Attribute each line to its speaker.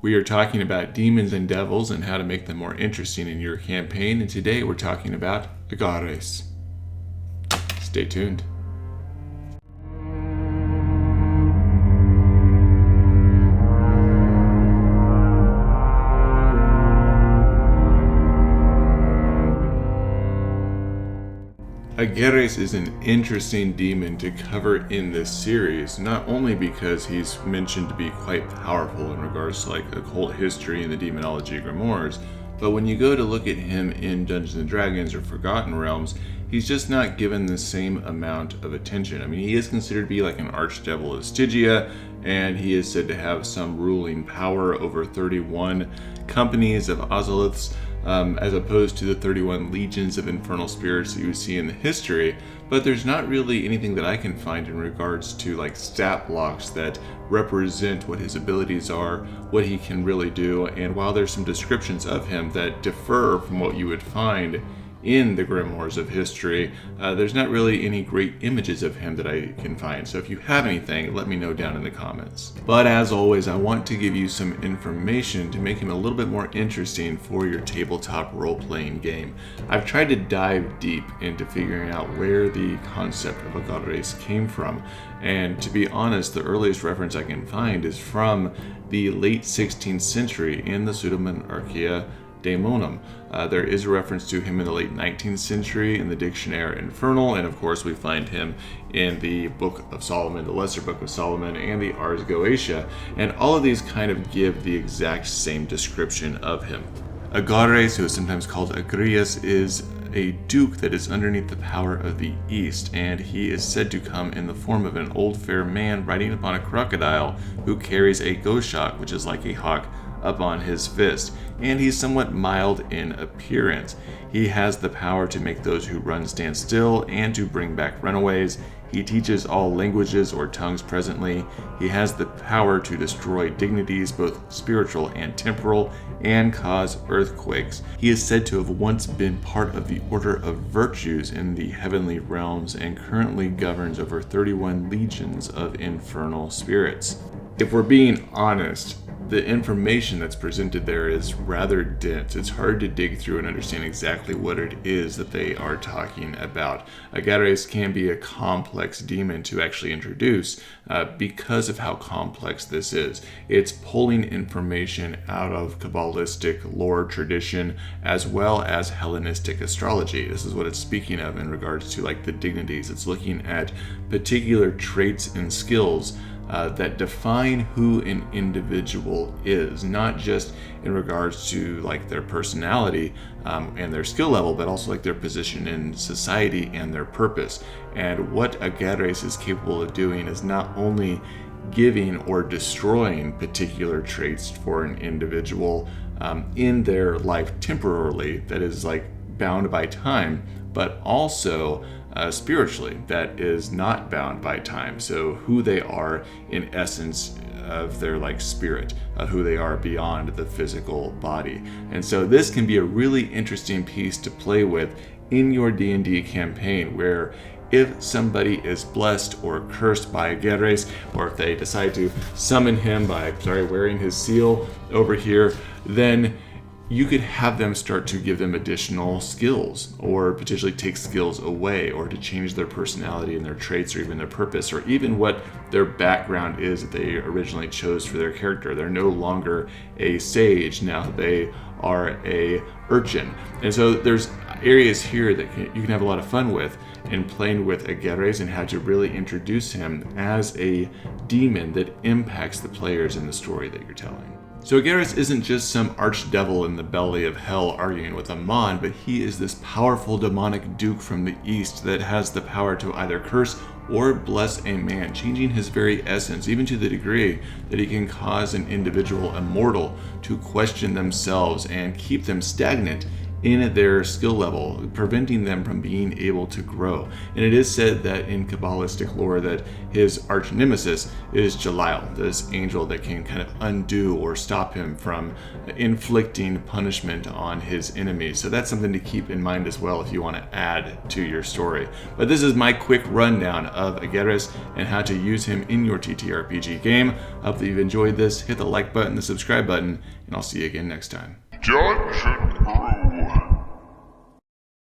Speaker 1: We are talking about demons and devils and how to make them more interesting in your campaign, and today we're talking about Agares. Stay tuned. Agares is an interesting demon to cover in this series, not only because he's mentioned to be quite powerful in regards to like occult history and the demonology grimoires, but when you go to look at him in Dungeons & Dragons or Forgotten Realms, he's just not given the same amount of attention. I mean, he is considered to be like an archdevil of Stygia, and he is said to have some ruling power over 31 companies of Ozoliths, as opposed to the 31 legions of infernal spirits that you see in the history. But there's not really anything that I can find in regards to like stat blocks that represent what his abilities are, what he can really do. And while there's some descriptions of him that differ from what you would find in the grimoires of history, there's not really any great images of him that I can find. So if you have anything, let me know down in the comments. But as always, I want to give you some information to make him a little bit more interesting for your tabletop role-playing game. I've tried to dive deep into figuring out where the concept of Agares came from, and to be honest, the earliest reference I can find is from the late 16th century in the Pseudomonarchia Daemonum. There is a reference to him in the late 19th century in the Dictionary Infernal, and of course we find him in the Book of Solomon, the Lesser Book of Solomon, and the Ars Goetia, and all of these kind of give the exact same description of him. Agares, who is sometimes called Agrias, is a duke that is underneath the power of the East, and he is said to come in the form of an old fair man riding upon a crocodile who carries a goshawk, which is like a hawk, up on his fist, and he's somewhat mild in appearance. He has the power to make those who run stand still and to bring back runaways. He teaches all languages or tongues presently. He has the power to destroy dignities, both spiritual and temporal, and cause earthquakes. He is said to have once been part of the Order of Virtues in the heavenly realms and currently governs over 31 legions of infernal spirits. If we're being honest, the information that's presented there is rather dense. It's hard to dig through and understand exactly what it is that they are talking about. Agares can be a complex demon to actually introduce because of how complex this is. It's pulling information out of Kabbalistic lore tradition as well as Hellenistic astrology. This is what it's speaking of in regards to like the dignities. It's looking at particular traits and skills that define who an individual is, not just in regards to like their personality and their skill level, but also like their position in society and their purpose. And what Agares is capable of doing is not only giving or destroying particular traits for an individual in their life temporarily, that is like bound by time, but also spiritually, that is not bound by time. So who they are in essence of their like spirit, who they are beyond the physical body. And so this can be a really interesting piece to play with in your D&D campaign, where if somebody is blessed or cursed by Agares, or if they decide to summon him by wearing his seal over here, then you could have them start to give them additional skills, or potentially take skills away, or to change their personality and their traits, or even their purpose, or even what their background is that they originally chose for their character. They're no longer a sage, now they are a urchin. And so there's areas here that you can have a lot of fun with in playing with Agares, and how to really introduce him as a demon that impacts the players in the story that you're telling. So Agares isn't just some archdevil in the belly of hell arguing with Amon, but he is this powerful demonic duke from the east that has the power to either curse or bless a man, changing his very essence, even to the degree that he can cause an individual immortal to question themselves and keep them stagnant in their skill level, preventing them from being able to grow. And it is said that in Kabbalistic lore that his arch nemesis is Jalil, this angel that can kind of undo or stop him from inflicting punishment on his enemies. So that's something to keep in mind as well if you want to add to your story. But this is my quick rundown of Agares and how to use him in your TTRPG game. I hope that you've enjoyed this. Hit the like button, the subscribe button, and I'll see you again next time.
Speaker 2: Dungeon Brew.